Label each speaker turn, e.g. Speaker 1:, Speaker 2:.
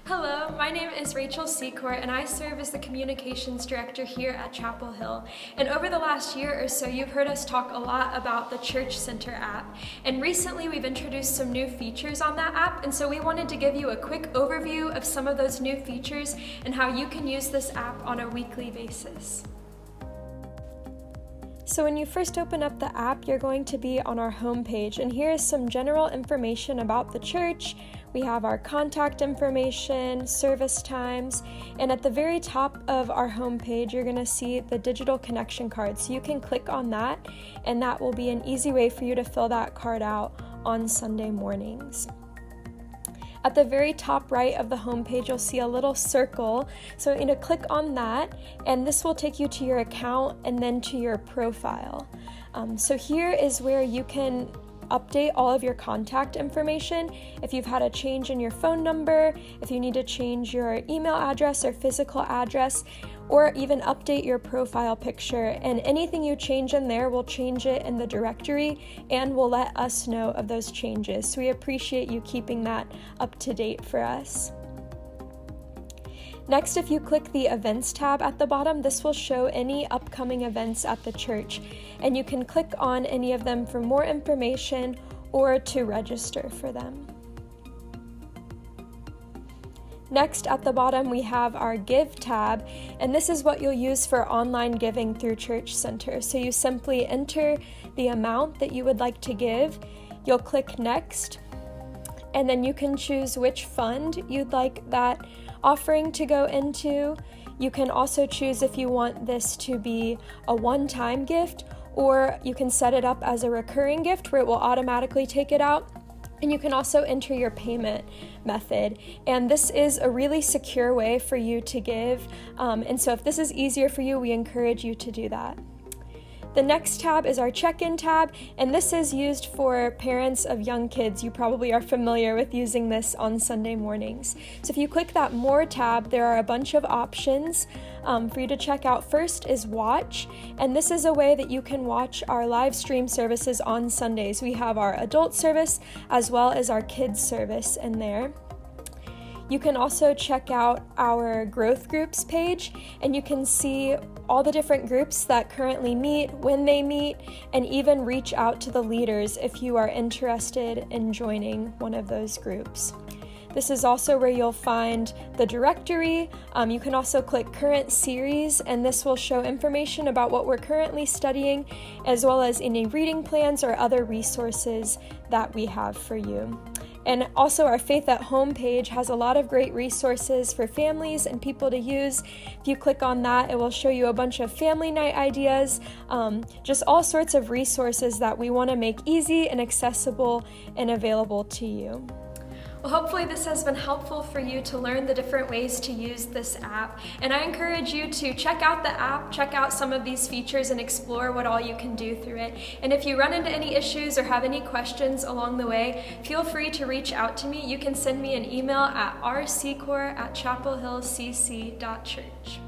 Speaker 1: Hello, my name is Rachel Secourt and I serve as the Communications Director here at Chapel Hill. And over the last year or so, you've heard us talk a lot about the Church Center app. And recently we've introduced some new features on that app, and so we wanted to give you a quick overview of some of those new features and how you can use this app on a weekly basis. So when you first open up the app, you're going to be on our homepage, and here is some general information about the church. We have our contact information, service times, and at the very top of our homepage, you're going to see the digital connection card. So you can click on that, and that will be an easy way for you to fill that card out on Sunday mornings. At the very top right of the homepage, you'll see a little circle. So you're going to click on that, and this will take you to your account and then to your profile. So here is where you can update all of your contact information. If you've had a change in your phone number, if you need to change your email address or physical address, or even update your profile picture, and anything you change in there will change it in the directory and will let us know of those changes. So we appreciate you keeping that up to date for us. Next, if you click the Events tab at the bottom, this will show any upcoming events at the church, and you can click on any of them for more information or to register for them. Next, at the bottom, we have our Give tab, and this is what you'll use for online giving through Church Center. So you simply enter the amount that you would like to give, you'll click Next, and then you can choose which fund you'd like that offering to go into. You can also choose if you want this to be a one-time gift, or you can set it up as a recurring gift where it will automatically take it out. And you can also enter your payment method. And this is a really secure way for you to give. And so if this is easier for you, we encourage you to do that. The next tab is our check-in tab, and this is used for parents of young kids. You probably are familiar with using this on Sunday mornings. So if you click that More tab, there are a bunch of options for you to check out. First is Watch, and this is a way that you can watch our live stream services on Sundays. We have our adult service as well as our kids service in there. You can also check out our growth groups page, and you can see all the different groups that currently meet, when they meet, and even reach out to the leaders if you are interested in joining one of those groups. This is also where you'll find the directory. You can also click Current Series, and this will show information about what we're currently studying, as well as any reading plans or other resources that we have for you. And also our Faith at Home page has a lot of great resources for families and people to use. If you click on that, it will show you a bunch of family night ideas, just all sorts of resources that we want to make easy and accessible and available to you. Well, hopefully this has been helpful for you to learn the different ways to use this app. And I encourage you to check out the app, check out some of these features, and explore what all you can do through it. And if you run into any issues or have any questions along the way, feel free to reach out to me. You can send me an email at rsecourt@chapelhillcc.church.